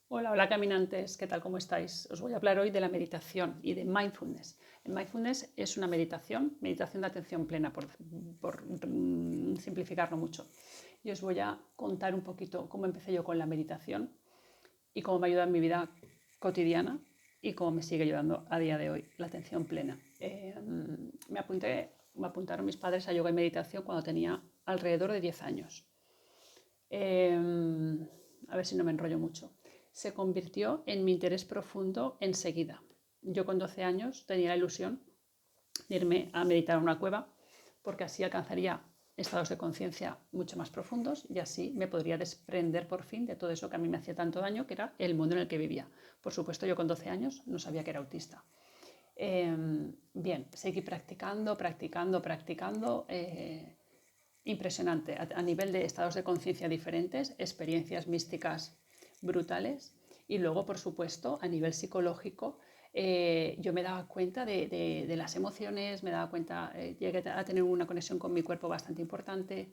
Hola, hola caminantes, ¿qué tal? ¿Cómo estáis? Os voy a hablar hoy de la meditación y de mindfulness. El mindfulness es una meditación de atención plena, por simplificarlo mucho. Y os voy a contar un poquito cómo empecé yo con la meditación y cómo me ayuda en mi vida cotidiana y cómo me sigue ayudando a día de hoy la atención plena. Me apuntaron mis padres a yoga y meditación cuando tenía alrededor de 10 años. A ver si no me enrollo mucho. Se convirtió en mi interés profundo enseguida. Yo con 12 años tenía la ilusión de irme a meditar a una cueva porque así alcanzaría estados de conciencia mucho más profundos y así me podría desprender por fin de todo eso que a mí me hacía tanto daño, que era el mundo en el que vivía. Por supuesto, yo con 12 años no sabía que era autista. Bien, seguí practicando. Impresionante a nivel de estados de conciencia diferentes, experiencias místicas brutales y luego, por supuesto, a nivel psicológico, yo me daba cuenta de las emociones, me daba cuenta, llegué a tener una conexión con mi cuerpo bastante importante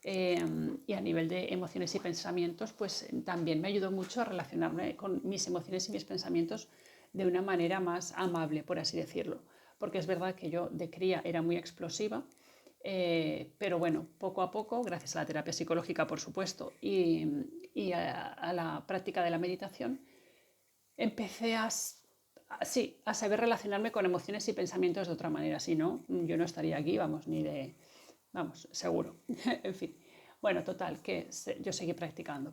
y a nivel de emociones y pensamientos, pues también me ayudó mucho a relacionarme con mis emociones y mis pensamientos de una manera más amable, por así decirlo. Porque es verdad que yo de cría era muy explosiva, pero bueno, poco a poco, gracias a la terapia psicológica, por supuesto, y a la práctica de la meditación, empecé sí, a saber relacionarme con emociones y pensamientos de otra manera. Si no, yo no estaría aquí, vamos, ni de, vamos, seguro. En fin. Bueno, total, que yo seguí practicando.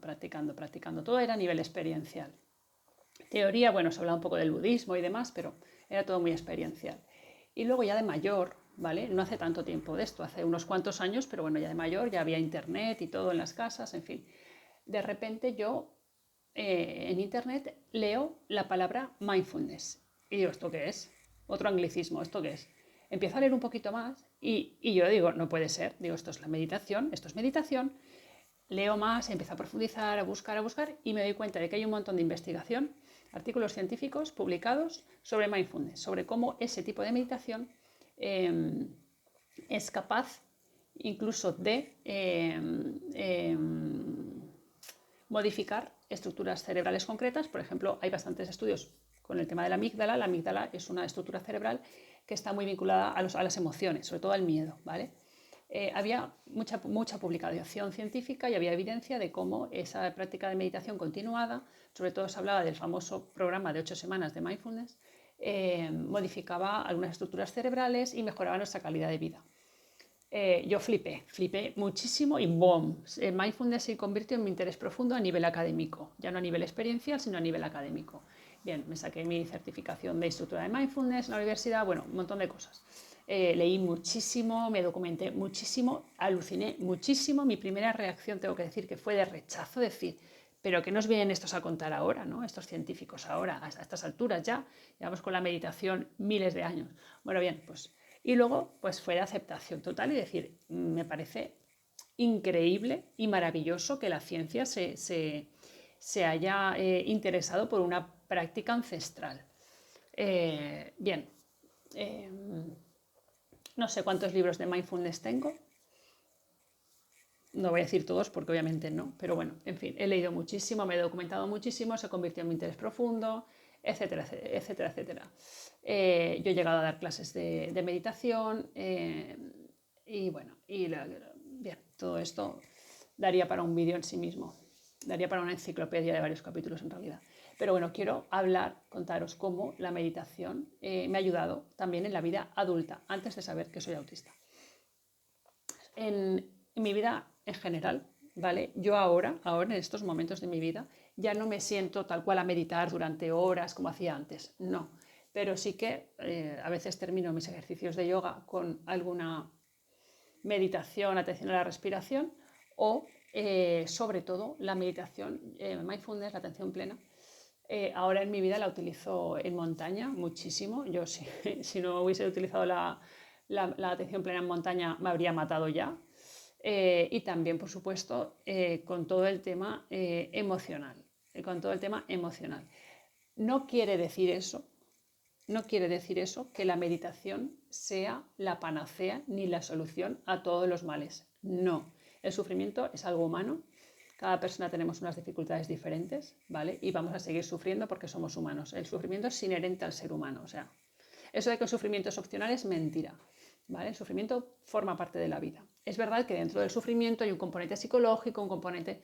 Todo era a nivel experiencial. Teoría, bueno, se hablaba un poco del budismo y demás, pero era todo muy experiencial. Y luego ya de mayor, ¿vale? No hace tanto tiempo de esto, hace unos cuantos años, pero bueno, ya de mayor, ya había internet y todo en las casas, en fin. De repente yo en internet leo la palabra mindfulness y digo, ¿esto qué es? Otro anglicismo, ¿esto qué es? Empiezo a leer un poquito más y yo digo, no puede ser, digo, esto es la meditación, esto es meditación. Leo más, empiezo a profundizar, a buscar y me doy cuenta de que hay un montón de investigación, artículos científicos publicados sobre mindfulness, sobre cómo ese tipo de meditación eh, es capaz incluso de modificar estructuras cerebrales concretas. Por ejemplo, hay bastantes estudios con el tema de la amígdala. La amígdala es una estructura cerebral que está muy vinculada a las emociones, sobre todo al miedo, ¿vale? Había mucha publicación científica y había evidencia de cómo esa práctica de meditación continuada, sobre todo se hablaba del famoso programa de 8 semanas de mindfulness, modificaba algunas estructuras cerebrales y mejoraba nuestra calidad de vida. Yo flipé muchísimo y ¡boom! Mindfulness se convirtió en mi interés profundo a nivel académico, ya no a nivel experiencial, sino a nivel académico. Bien, me saqué mi certificación de instructora de mindfulness en la universidad, bueno, un montón de cosas. Leí muchísimo, me documenté muchísimo, aluciné muchísimo. Mi primera reacción, tengo que decir, que fue de rechazo, decir, pero ¿qué nos vienen estos a contar ahora, ¿no? Estos científicos ahora, a estas alturas ya, llevamos con la meditación miles de años. Bueno, bien, pues y luego, pues fue de aceptación total y decir, me parece increíble y maravilloso que la ciencia se haya interesado por una práctica ancestral. Bien, eh, no sé cuántos libros de mindfulness tengo, no voy a decir todos porque obviamente no, pero bueno, en fin, he leído muchísimo, me he documentado muchísimo, se convirtió en mi interés profundo, etcétera, etcétera, etcétera. Yo he llegado a dar clases de meditación y bueno, bien, todo esto daría para un vídeo en sí mismo, daría para una enciclopedia de varios capítulos en realidad. Pero bueno, quiero contaros cómo la meditación me ha ayudado también en la vida adulta, antes de saber que soy autista. En mi vida en general, ¿vale? Yo ahora en estos momentos de mi vida, ya no me siento tal cual a meditar durante horas como hacía antes, no. Pero sí que a veces termino mis ejercicios de yoga con alguna meditación, atención a la respiración o sobre todo la meditación, mindfulness, la atención plena. Ahora en mi vida la utilizo en montaña muchísimo. Yo si no hubiese utilizado la atención plena en montaña me habría matado ya. Y también, por supuesto, con todo el tema emocional. Con todo el tema emocional. No quiere decir eso, no quiere decir eso que la meditación sea la panacea ni la solución a todos los males. No. El sufrimiento es algo humano Cada persona tenemos unas dificultades diferentes, ¿vale? Y vamos a seguir sufriendo porque somos humanos. El sufrimiento es inherente al ser humano, o sea, eso de que el sufrimiento es opcional es mentira, ¿vale? El sufrimiento forma parte de la vida. Es verdad que dentro del sufrimiento hay un componente psicológico, un componente,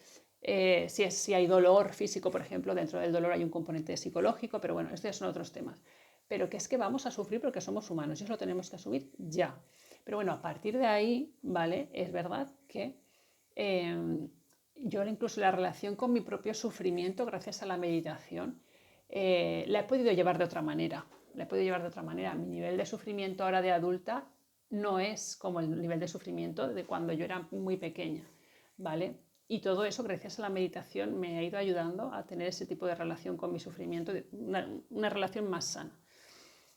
si hay dolor físico, por ejemplo, dentro del dolor hay un componente psicológico, pero bueno, estos son otros temas. Pero que es que vamos a sufrir porque somos humanos y eso lo tenemos que asumir ya. Pero bueno, a partir de ahí, ¿vale? Es verdad que yo incluso la relación con mi propio sufrimiento, gracias a la meditación, la he podido llevar de otra manera. La he podido llevar de otra manera. Mi nivel de sufrimiento ahora de adulta no es como el nivel de sufrimiento de cuando yo era muy pequeña, ¿vale? Y todo eso, gracias a la meditación, me ha ido ayudando a tener ese tipo de relación con mi sufrimiento, una relación más sana.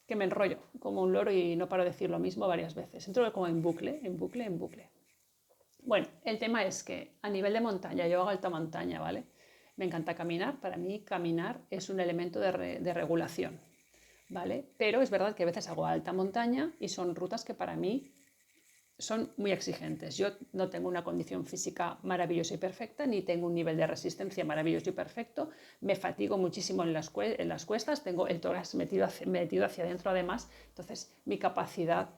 Que me enrollo como un loro y no paro de decir lo mismo varias veces. Entro como en bucle, en bucle, en bucle. Bueno, el tema es que a nivel de montaña, yo hago alta montaña, ¿vale? Me encanta caminar. Para mí caminar es un elemento de regulación, ¿vale? Pero es verdad que a veces hago alta montaña y son rutas que para mí son muy exigentes. Yo no tengo una condición física maravillosa y perfecta, ni tengo un nivel de resistencia maravilloso y perfecto. Me fatigo muchísimo en las cuestas, tengo el tórax metido hacia adentro además, entonces mi capacidad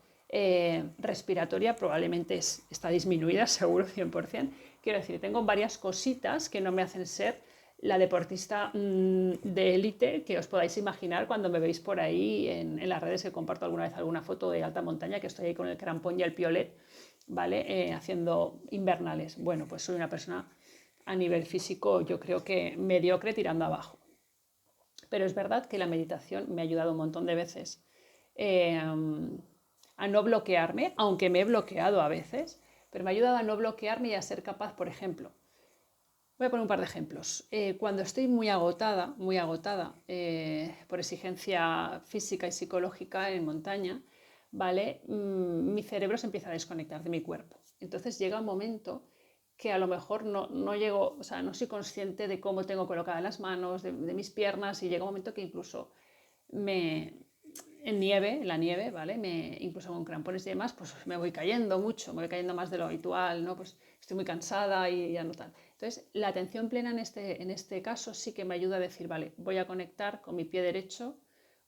respiratoria probablemente está disminuida, seguro 100%. Quiero decir, tengo varias cositas que no me hacen ser la deportista de élite que os podáis imaginar cuando me veis por ahí en las redes, que comparto alguna vez alguna foto de alta montaña, que estoy ahí con el crampón y el piolet, ¿vale? Haciendo invernales. Bueno, pues soy una persona a nivel físico, yo creo que mediocre tirando abajo. Pero es verdad que la meditación me ha ayudado un montón de veces a no bloquearme, aunque me he bloqueado a veces, pero me ha ayudado a no bloquearme y a ser capaz, por ejemplo, voy a poner un par de ejemplos. Cuando estoy muy agotada por exigencia física y psicológica en montaña, ¿vale? Mi cerebro se empieza a desconectar de mi cuerpo. Entonces llega un momento que a lo mejor no llego, o sea, no soy consciente de cómo tengo colocadas las manos, de mis piernas, y llega un momento que incluso en la nieve, ¿vale? Incluso con crampones y demás, pues me voy cayendo mucho, me voy cayendo más de lo habitual, ¿no? Pues estoy muy cansada y ya no tal. Entonces, la atención plena en este caso sí que me ayuda a decir, vale, voy a conectar con mi pie derecho,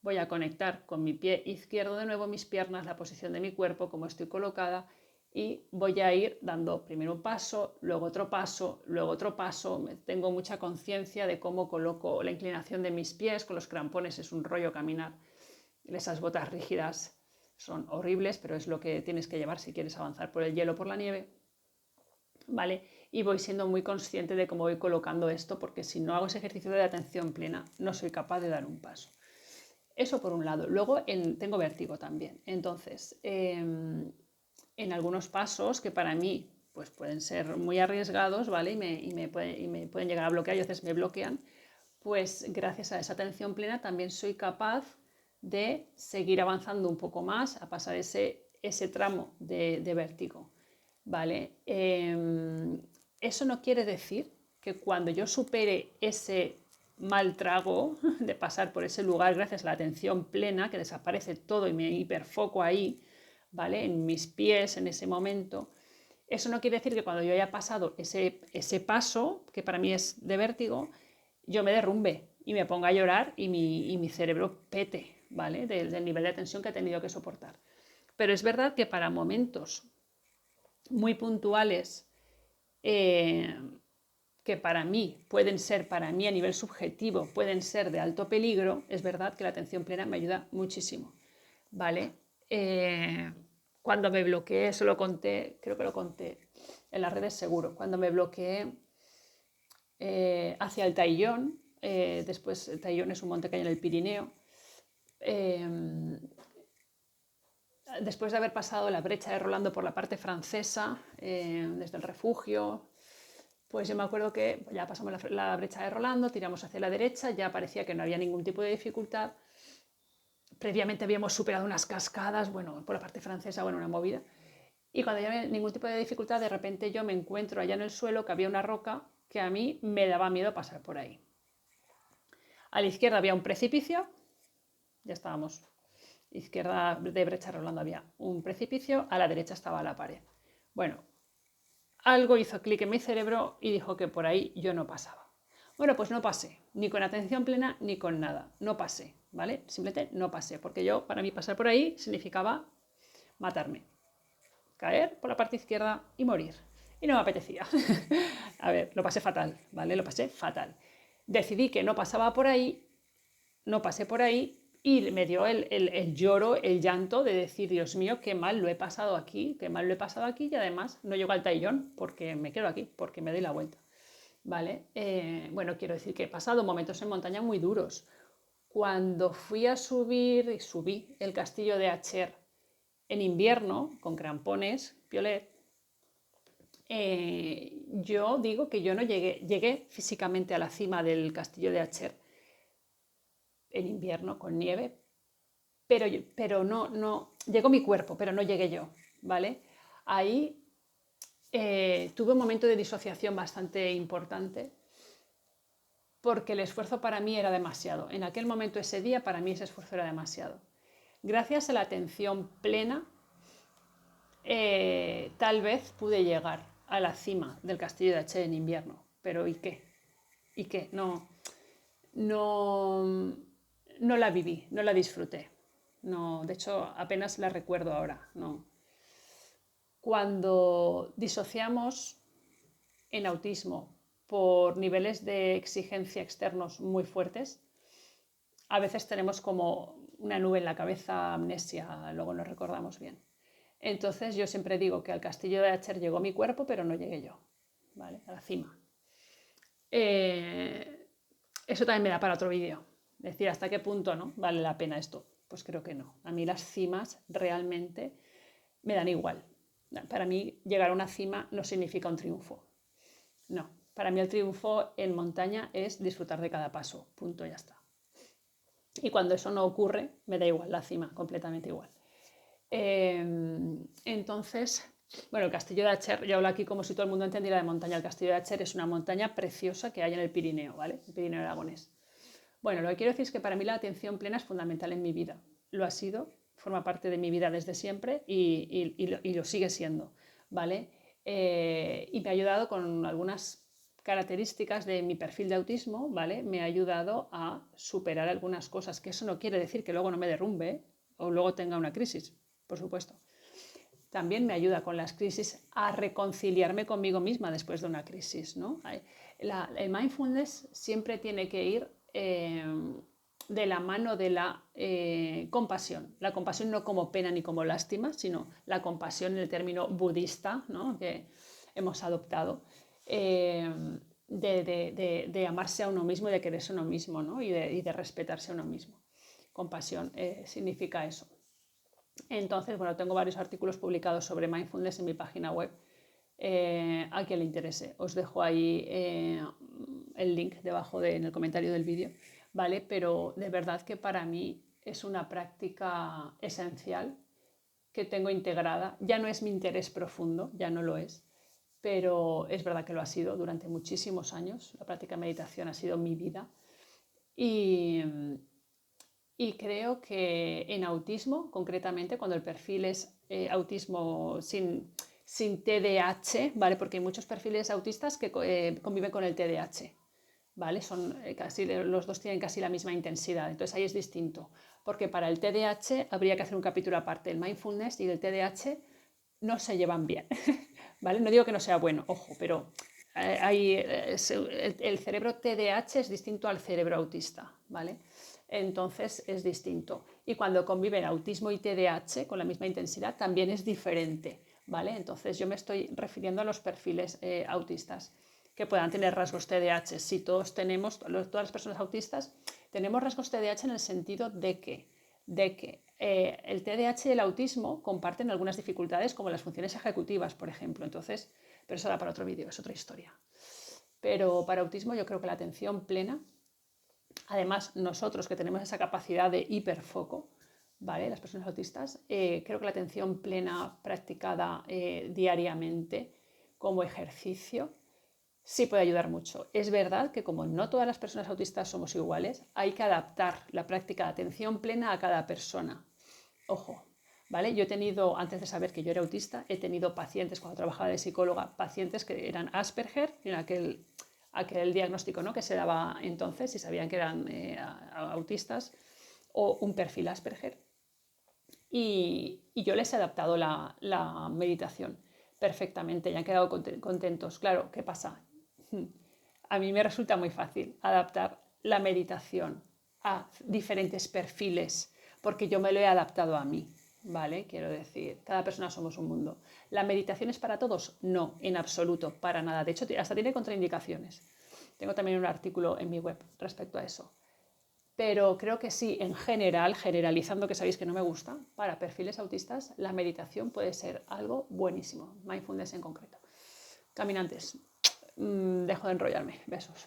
voy a conectar con mi pie izquierdo de nuevo, mis piernas, la posición de mi cuerpo, cómo estoy colocada, y voy a ir dando primero un paso, luego otro paso, luego otro paso. Tengo mucha conciencia de cómo coloco la inclinación de mis pies. Con los crampones es un rollo caminar. Esas botas rígidas son horribles, pero es lo que tienes que llevar si quieres avanzar por el hielo o por la nieve, ¿vale? Y voy siendo muy consciente de cómo voy colocando esto, porque si no hago ese ejercicio de atención plena, no soy capaz de dar un paso. Eso por un lado. Luego tengo vértigo también. Entonces, en algunos pasos que para mí pues pueden ser muy arriesgados, ¿vale? Y me pueden llegar a bloquear, y a veces me bloquean, pues gracias a esa atención plena también soy capaz de seguir avanzando un poco más, a pasar ese tramo de vértigo, ¿vale? Eso no quiere decir que cuando yo supere ese mal trago de pasar por ese lugar gracias a la atención plena, que desaparece todo y me hiperfoco ahí, ¿vale? En mis pies en ese momento, eso no quiere decir que cuando yo haya pasado ese paso, que para mí es de vértigo, yo me derrumbe y me ponga a llorar y mi cerebro pete, ¿vale? Del nivel de tensión que he tenido que soportar. Pero es verdad que para momentos muy puntuales, que para mí pueden ser, para mí a nivel subjetivo, pueden ser de alto peligro, es verdad que la atención plena me ayuda muchísimo, ¿vale? Cuando me bloqueé, eso lo conté, creo que lo conté en las redes seguro, cuando me bloqueé hacia el Taillón, después el Taillón es un monte que hay en el Pirineo, después de haber pasado la brecha de Rolando por la parte francesa, desde el refugio, pues yo me acuerdo que ya pasamos la brecha de Rolando, tiramos hacia la derecha, ya parecía que no había ningún tipo de dificultad. Previamente habíamos superado unas cascadas, bueno, por la parte francesa, bueno, una movida. Y cuando ya no había ningún tipo de dificultad, de repente yo me encuentro allá en el suelo que había una roca que a mí me daba miedo pasar por ahí. A la izquierda había un precipicio, ya estábamos, izquierda de brecha Rolando había un precipicio, a la derecha estaba la pared. Bueno, algo hizo clic en mi cerebro y dijo que por ahí yo no pasaba. Bueno, pues no pasé, ni con atención plena ni con nada, no pasé, ¿vale? Simplemente no pasé, porque para mí pasar por ahí significaba matarme, caer por la parte izquierda y morir. Y no me apetecía. A ver, lo pasé fatal, ¿vale? Lo pasé fatal. Decidí que no pasaba por ahí, no pasé por ahí y me dio el lloro, el llanto de decir, Dios mío, qué mal lo he pasado aquí, qué mal lo he pasado aquí y además no llego al taillón porque me quedo aquí, porque me doy la vuelta. ¿Vale? Bueno, quiero decir que he pasado momentos en montaña muy duros. Cuando fui a subí el castillo de Acher en invierno, con crampones, piolet, yo digo que yo no llegué físicamente a la cima del castillo de Acher en invierno con nieve, pero no, llegó mi cuerpo, pero no llegué yo, ¿vale? Ahí tuve un momento de disociación bastante importante porque el esfuerzo para mí era demasiado. En aquel momento, ese día, para mí ese esfuerzo era demasiado. Gracias a la atención plena, tal vez pude llegar a la cima del castillo de Acher en invierno. Pero ¿y qué? ¿Y qué? No, no la viví, no la disfruté. No, de hecho, apenas la recuerdo ahora. No. Cuando disociamos en autismo por niveles de exigencia externos muy fuertes, a veces tenemos como una nube en la cabeza, amnesia, luego nos recordamos bien. Entonces yo siempre digo que al castillo de Acher llegó mi cuerpo, pero no llegué yo, ¿vale? A la cima. Eso también me da para otro vídeo. Decir hasta qué punto, ¿no? Vale la pena esto. Pues creo que no. A mí las cimas realmente me dan igual. Para mí llegar a una cima no significa un triunfo. No. Para mí el triunfo en montaña es disfrutar de cada paso. Punto, ya está. Y cuando eso no ocurre, me da igual la cima, completamente igual. Entonces, bueno, el castillo de Acher, yo hablo aquí como si todo el mundo entendiera de montaña. El castillo de Acher es una montaña preciosa que hay en el Pirineo, ¿vale? El Pirineo aragonés. Bueno, lo que quiero decir es que para mí la atención plena es fundamental en mi vida. Lo ha sido, forma parte de mi vida desde siempre y lo sigue siendo, ¿vale? Y me ha ayudado con algunas características de mi perfil de autismo, ¿vale? Me ha ayudado a superar algunas cosas, que eso no quiere decir que luego no me derrumbe o luego tenga una crisis, por supuesto. También me ayuda con las crisis a reconciliarme conmigo misma después de una crisis, ¿no? El mindfulness siempre tiene que ir de la mano de la compasión. La compasión no como pena ni como lástima, sino la compasión en el término budista, ¿no? Que hemos adoptado, de amarse a uno mismo y de quererse a uno mismo, ¿no? y de respetarse a uno mismo. Compasión significa eso. Entonces, bueno, tengo varios artículos publicados sobre mindfulness en mi página web. A quien le interese, os dejo ahí el link debajo en el comentario del vídeo, ¿vale? Pero de verdad que para mí es una práctica esencial que tengo integrada. Ya no es mi interés profundo, ya no lo es, pero es verdad que lo ha sido durante muchísimos años. La práctica de meditación ha sido mi vida. Y creo que en autismo, concretamente, cuando el perfil es autismo sin TDAH, ¿vale? Porque hay muchos perfiles autistas que conviven con el TDAH, ¿vale? Casi, los dos tienen casi la misma intensidad, entonces ahí es distinto, porque para el TDAH habría que hacer un capítulo aparte. El mindfulness y el TDAH no se llevan bien, ¿vale? No digo que no sea bueno, ojo, pero el cerebro TDAH es distinto al cerebro autista, ¿vale? Entonces es distinto. Y cuando conviven autismo y TDAH con la misma intensidad, también es diferente, ¿vale? Entonces yo me estoy refiriendo a los perfiles autistas que puedan tener rasgos TDAH. Si todas las personas autistas tenemos rasgos TDAH en el sentido de que el TDAH y el autismo comparten algunas dificultades como las funciones ejecutivas, por ejemplo. Entonces, pero eso da para otro vídeo, es otra historia. Pero para autismo yo creo que la atención plena, además nosotros que tenemos esa capacidad de hiperfoco, ¿vale? Las personas autistas, creo que la atención plena practicada diariamente como ejercicio sí puede ayudar mucho. Es verdad que como no todas las personas autistas somos iguales, hay que adaptar la práctica de atención plena a cada persona. Ojo, ¿vale? Yo he tenido, antes de saber que yo era autista, he tenido pacientes, cuando trabajaba de psicóloga, pacientes que eran Asperger, en aquel diagnóstico, ¿no?, que se daba entonces y sabían que eran autistas, o un perfil Asperger. Y yo les he adaptado la meditación perfectamente y han quedado contentos. Claro, ¿qué pasa? A mí me resulta muy fácil adaptar la meditación a diferentes perfiles porque yo me lo he adaptado a mí, ¿vale? Quiero decir, cada persona somos un mundo. ¿La meditación es para todos? No, en absoluto, para nada. De hecho, hasta tiene contraindicaciones. Tengo también un artículo en mi web respecto a eso. Pero creo que sí, en general, generalizando, que sabéis que no me gusta, para perfiles autistas la meditación puede ser algo buenísimo. Mindfulness en concreto. Caminantes, dejo de enrollarme. Besos.